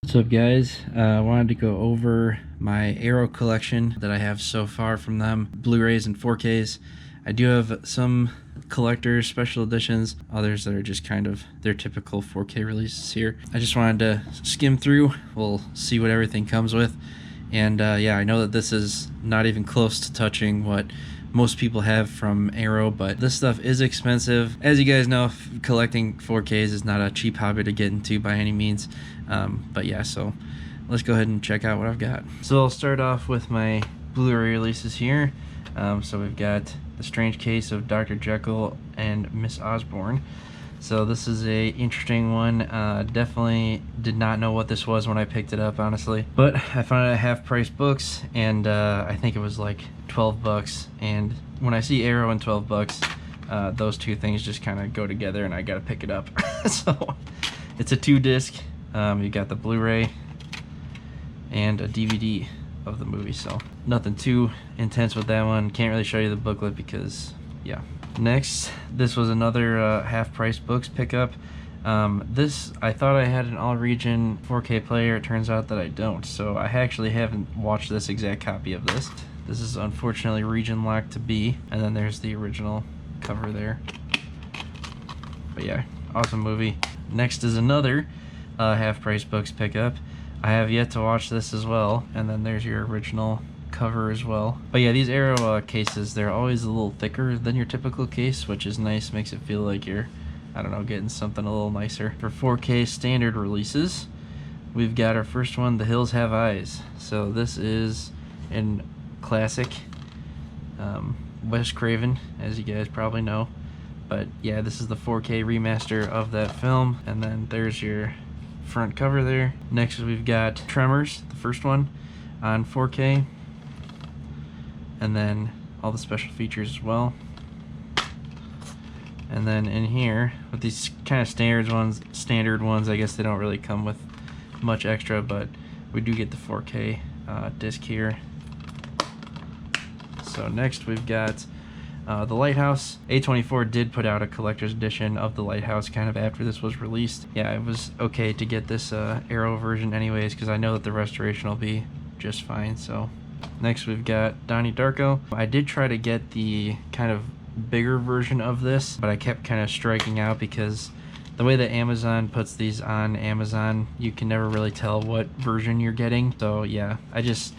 What's up, guys? I wanted to go over my Arrow collection that I have so far from them, Blu-rays and 4Ks. I do have some collectors, special editions, others that are just kind of their typical 4K releases here. I just wanted to skim through. We'll see what everything comes with. And yeah, I know that this is not even close to touching what most people have from Arrow, but this stuff is expensive. As you guys know, collecting 4Ks is not a cheap hobby to get into by any means. But yeah, so let's go ahead and check out what I've got. So I'll start off with my Blu-ray releases here. So we've got The Strange Case of Dr. Jekyll and Miss Osborne. So this is a interesting one. Definitely did not know what this was when I picked it up, honestly. But I found it at half-price books, and I think it was like 12 bucks. And when I see Arrow and 12 bucks, those two things just kind of go together, and I gotta pick it up. So it's a 2-disc. You got the Blu-ray and a DVD of the movie, so nothing too intense with that one. Can't really show you the booklet because, yeah. Next, this was another half-price books pickup. This, I thought I had an all-region 4K player. It turns out that I don't, so I actually haven't watched this exact copy of this. This is unfortunately region locked to B, and then there's the original cover there. But yeah, awesome movie. Next is another half-price books pickup. I have yet to watch this as well, and then there's your original cover as well. But yeah, these Arrow cases, they're always a little thicker than your typical case, which is nice. Makes it feel like you're, I don't know, getting something a little nicer. For 4K standard releases, we've got our first one, The Hills Have Eyes. So this is in classic Wes Craven, as you guys probably know. But yeah, this is the 4K remaster of that film, and then there's your front cover there. Next we've got Tremors, the first one, on 4K, and then all the special features as well. And then in here with these kind of standard ones, I guess they don't really come with much extra, but we do get the 4K disc here. So next we've got The Lighthouse. A24 did put out a collector's edition of The Lighthouse kind of after this was released. Yeah, it was okay to get this Arrow version anyways, because I know that the restoration will be just fine. So next we've got Donnie Darko. I did try to get the kind of bigger version of this, but I kept kind of striking out because the way that Amazon puts these on Amazon, you can never really tell what version you're getting. So yeah, I just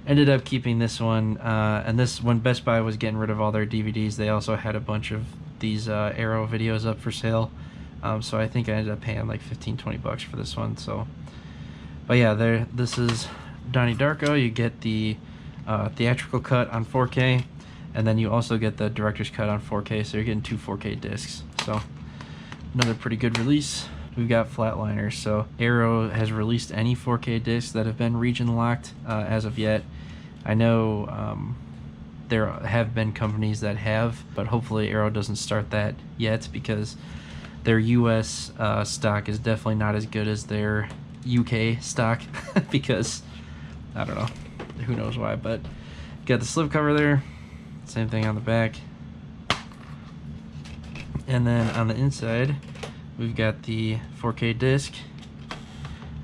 ended up keeping this one, and this, when Best Buy was getting rid of all their DVDs, they also had a bunch of these Arrow videos up for sale. So I think I ended up paying like 15-20 bucks for this one. So, but yeah, this is Donnie Darko. You get the theatrical cut on 4K, and then you also get the director's cut on 4K, so you're getting 2 4K discs. So another pretty good release. We've got Flatliners. So Arrow has released any 4K discs that have been region locked as of yet. I know there have been companies that have, but hopefully Arrow doesn't start that yet, because their US stock is definitely not as good as their UK stock because I don't know, who knows why. But got the slipcover there, same thing on the back, and then on the inside we've got the 4K disc,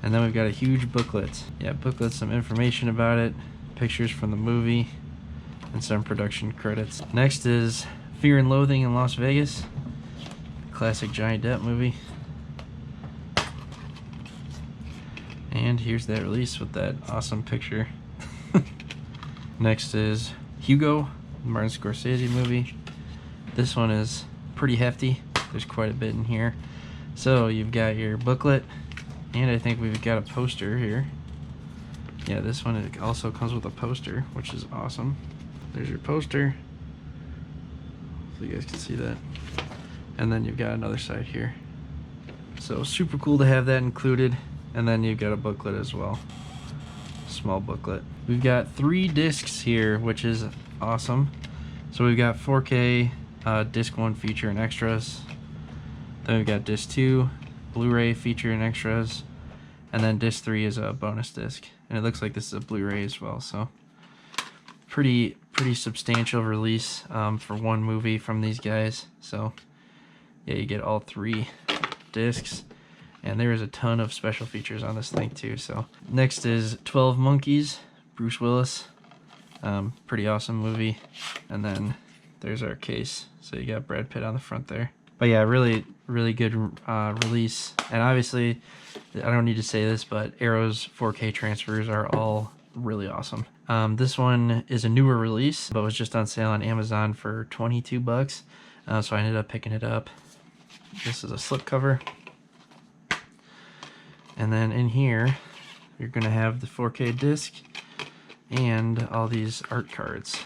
and then we've got a huge booklet. Yeah, booklet, some information about it, pictures from the movie, and some production credits. Next is Fear and Loathing in Las Vegas, classic Johnny Depp movie. And here's that release with that awesome picture. Next is Hugo, Martin Scorsese movie. This one is pretty hefty. There's quite a bit in here. So you've got your booklet, and I think we've got a poster here. Yeah, this one, it also comes with a poster, which is awesome. There's your poster, so you guys can see that. And then you've got another side here. So super cool to have that included. And then you've got a booklet as well, small booklet. We've got 3 discs here, which is awesome. So we've got 4K, disc 1 feature and extras. Then we've got disc 2, Blu-ray feature and extras, and then disc 3 is a bonus disc. And it looks like this is a Blu-ray as well. So pretty substantial release for one movie from these guys. So yeah, you get all 3 discs. And there is a ton of special features on this thing too. So next is 12 Monkeys, Bruce Willis. Pretty awesome movie. And then there's our case. So you got Brad Pitt on the front there. But yeah, really, really good release. And obviously, I don't need to say this, but Arrow's 4K transfers are all really awesome. This one is a newer release, but was just on sale on Amazon for 22 bucks. So I ended up picking it up. This is a slipcover. And then in here, you're gonna have the 4K disc and all these art cards.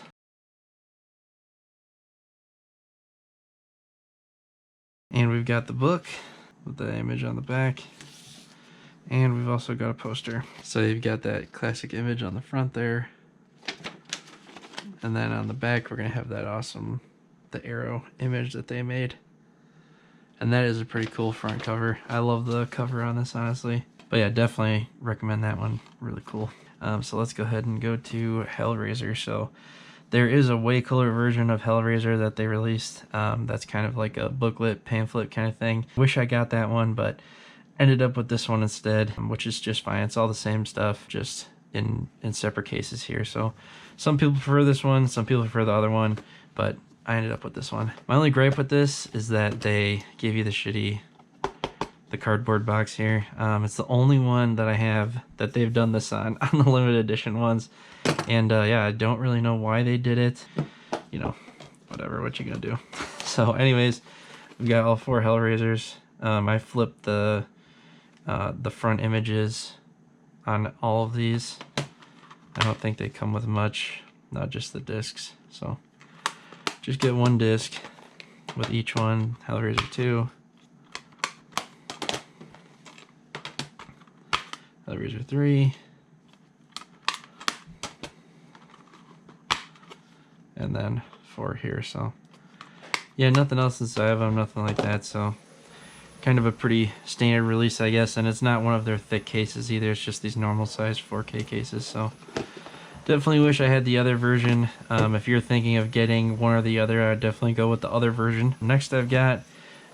And we've got the book with the image on the back. And we've also got a poster. So you've got that classic image on the front there. And then on the back, we're gonna have that awesome, the Arrow image that they made. And that is a pretty cool front cover. I love the cover on this, honestly. But yeah, definitely recommend that one. Really cool. So let's go ahead and go to Hellraiser. So there is a way cooler version of Hellraiser that they released. That's kind of like a booklet, pamphlet kind of thing. Wish I got that one, but ended up with this one instead, which is just fine. It's all the same stuff, just in separate cases here. So some people prefer this one, some people prefer the other one, but I ended up with this one. My only gripe with this is that they gave you the cardboard box here. It's the only one that I have that they've done this on the limited edition ones. And yeah, I don't really know why they did it. You know, whatever, what you gonna do? So anyways, we got all 4 Hellraisers. I flipped the front images on all of these. I don't think they come with much, not just the discs. So just get one disc with each one. Hellraiser 2, Hellraiser 3, and then 4 here. So yeah, nothing else inside of them, nothing like that. So kind of a pretty standard release, I guess, and it's not one of their thick cases either. It's just these normal size 4K cases. So definitely wish I had the other version. If you're thinking of getting one or the other, I'd definitely go with the other version. Next I've got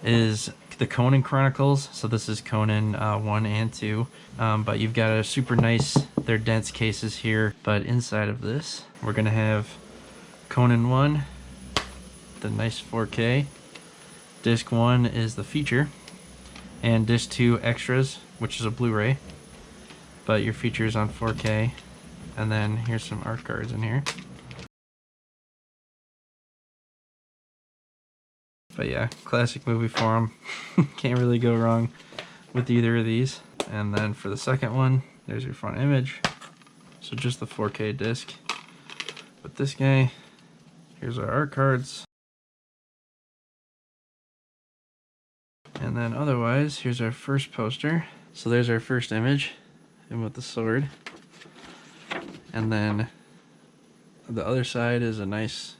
is the Conan Chronicles. So this is Conan 1 and 2, but you've got a super nice, they're dense cases here. But inside of this, we're gonna have Conan 1, the nice 4K. Disc 1 is the feature, and disc 2 extras, which is a Blu-ray, but your feature's on 4K. And then here's some art cards in here. But yeah, classic movie form. Can't really go wrong with either of these. And then for the second one, there's your front image. So just the 4K disc. With this guy, here's our art cards. And then otherwise, here's our first poster. So there's our first image, him with the sword. And then the other side is a nice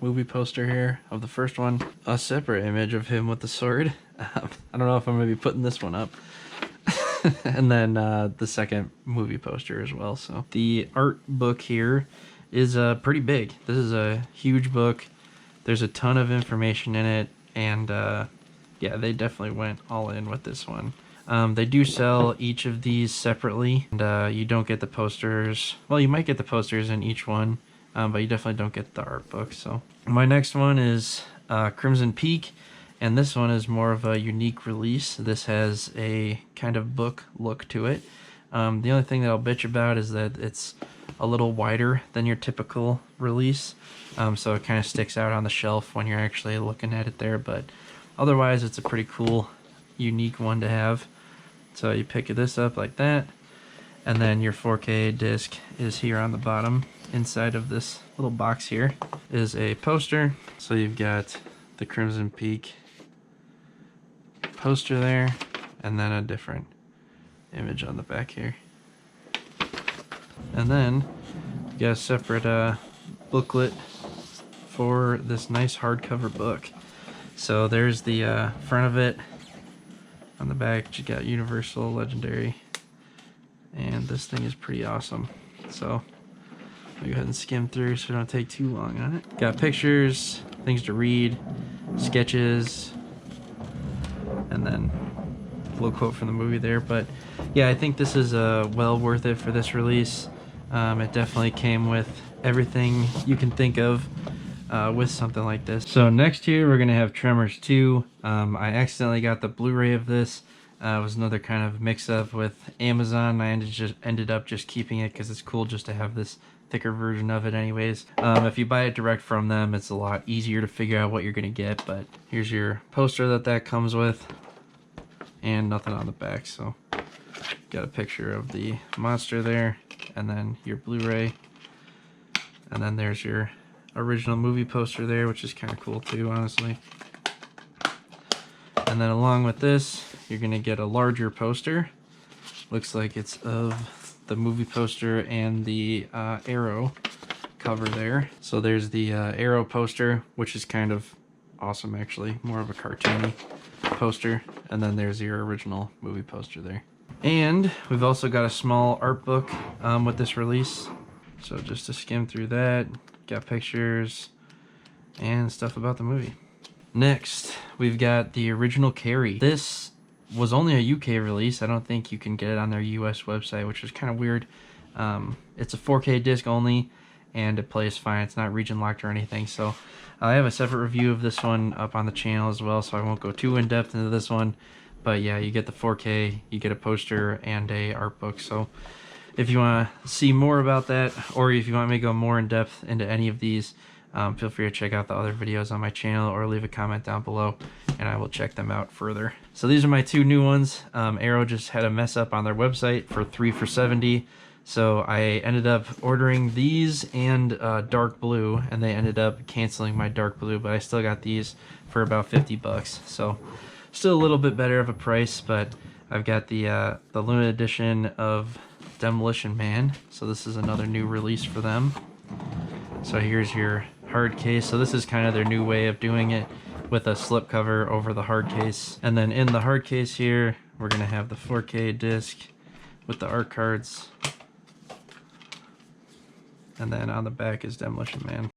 movie poster here of the first one. A separate image of him with the sword. I don't know if I'm going to be putting this one up. And then the second movie poster as well. So the art book here is pretty big. This is a huge book. There's a ton of information in it. And yeah, they definitely went all in with this one. They do sell each of these separately, and you don't get the posters. Well, you might get the posters in each one, but you definitely don't get the art book. So my next one is Crimson Peak, and this one is more of a unique release. This has a kind of book look to it. The only thing that I'll bitch about is that it's a little wider than your typical release, so it kind of sticks out on the shelf when you're actually looking at it there. But otherwise, it's a pretty cool, unique one to have. So you pick this up like that, and then your 4K disc is here on the bottom. Inside of this little box here is a poster. So you've got the Crimson Peak poster there, and then a different image on the back here. And then you got a separate booklet for this nice hardcover book. So there's the front of it. On the back, you got Universal, Legendary, and this thing is pretty awesome. So I'll go ahead and skim through so we don't take too long on it. Got pictures, things to read, sketches, and then little quote from the movie there. But yeah, I think this is well worth it for this release. It definitely came with everything you can think of with something like this. So next here we're gonna have Tremors 2. I accidentally got the Blu-ray of this. It was another kind of mix-up with Amazon. I ended up just keeping it because it's cool just to have this thicker version of it anyways. If you buy it direct from them, it's a lot easier to figure out what you're gonna get. But here's your poster that comes with, and nothing on the back. So got a picture of the monster there, and then your Blu-ray, and then there's your original movie poster there, which is kind of cool too, honestly. And then along with this, you're gonna get a larger poster. Looks like it's of the movie poster and the Arrow cover there. So there's the Arrow poster, which is kind of awesome actually, more of a cartoony poster. And then there's your original movie poster there. And we've also got a small art book with this release. So just to skim through that, got pictures and stuff about the movie. Next, we've got the original Carrie. This was only a UK release. I don't think you can get it on their US website, which is kind of weird. It's a 4K disc only, and it plays fine. It's not region locked or anything. So I have a separate review of this one up on the channel as well, so I won't go too in depth into this one. But yeah, you get the 4K, you get a poster and a art book. So if you want to see more about that, or if you want me to go more in depth into any of these, feel free to check out the other videos on my channel or leave a comment down below and I will check them out further. So these are my two new ones. Arrow just had a mess up on their website for 3 for $70. So I ended up ordering these and dark blue, and they ended up canceling my dark blue, but I still got these for about 50 bucks. So still a little bit better of a price, but I've got the limited edition of Demolition Man. So this is another new release for them. So here's your hard case. So this is kind of their new way of doing it, with a slipcover over the hard case. And then in the hard case here, we're gonna have the 4K disc with the art cards. And then on the back is Demolition Man.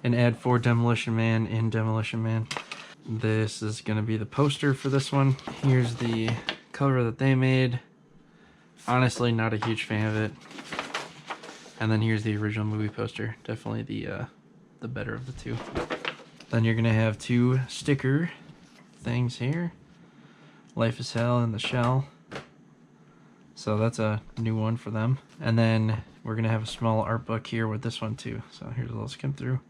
An ad for Demolition Man in Demolition Man. This is gonna be the poster for this one. Here's the cover that they made. Honestly, not a huge fan of it. And then here's the original movie poster. Definitely the better of the two. Then you're gonna have two sticker things here. Life is Hell and The Shell. So that's a new one for them. And then we're gonna have a small art book here with this one too. So here's a little skim through.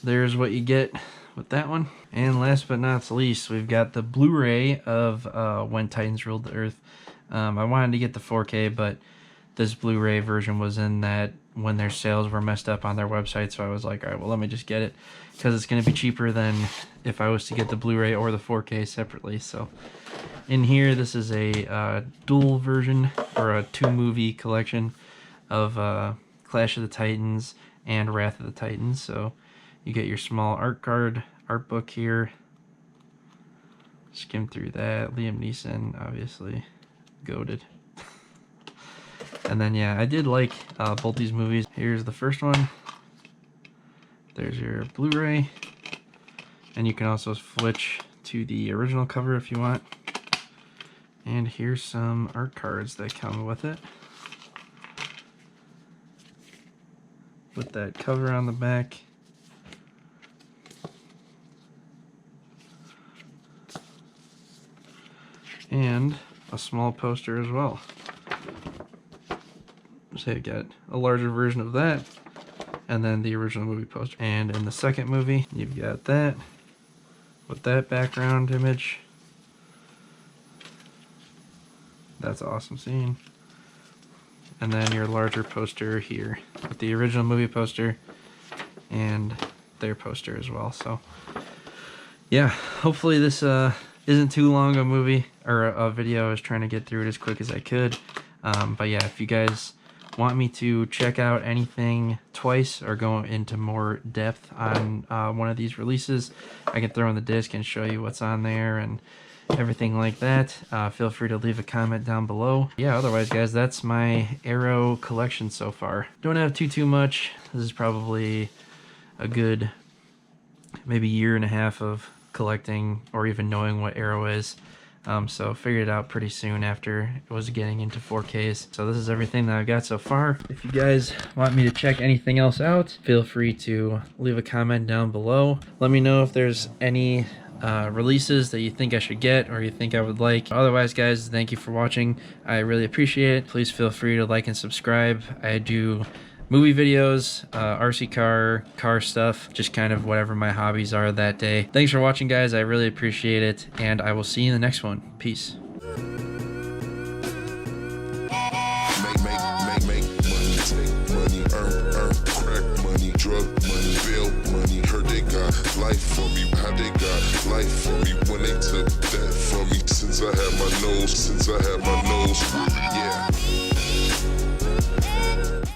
There's what you get with that one. And last but not least, we've got the Blu-ray of When Titans Ruled the Earth. I wanted to get the 4K, but this Blu-ray version was in that when their sales were messed up on their website, so I was like, all right, well, let me just get it, because it's going to be cheaper than if I was to get the Blu-ray or the 4K separately. So in here, this is a dual version, or a 2-movie collection of Clash of the Titans and Wrath of the Titans. So you get your small art book here. Skim through that. Liam Neeson, obviously, goated. And then yeah, I did like both these movies. Here's the first one. There's your Blu-ray, and you can also switch to the original cover if you want. And here's some art cards that come with it, with that cover on the back. And a small poster as well. So you get a larger version of that, and then the original movie poster. And in the second movie, you've got that with that background image. That's an awesome scene. And then your larger poster here with the original movie poster and their poster as well. So yeah, hopefully this isn't too long a movie or a video. I was trying to get through it as quick as I could. But yeah, if you guys want me to check out anything twice or go into more depth on one of these releases, I can throw in the disc and show you what's on there and everything like that. Feel free to leave a comment down below. Yeah, otherwise guys, that's my Arrow collection so far. Don't have too much. This is probably a good maybe year and a half of collecting or even knowing what Arrow is. So figured it out pretty soon after it was getting into 4Ks. So this is everything that I've got so far. If you guys want me to check anything else out, feel free to leave a comment down below. Let me know if there's any releases that you think I should get or you think I would like. Otherwise, guys, thank you for watching. I really appreciate it. Please feel free to like and subscribe. I do movie videos, RC car stuff, just kind of whatever my hobbies are that day. Thanks for watching, guys. I really appreciate it, and I will see you in the next one. Peace. Drug money, bail money, heard they got life for me, how they got life for me when they took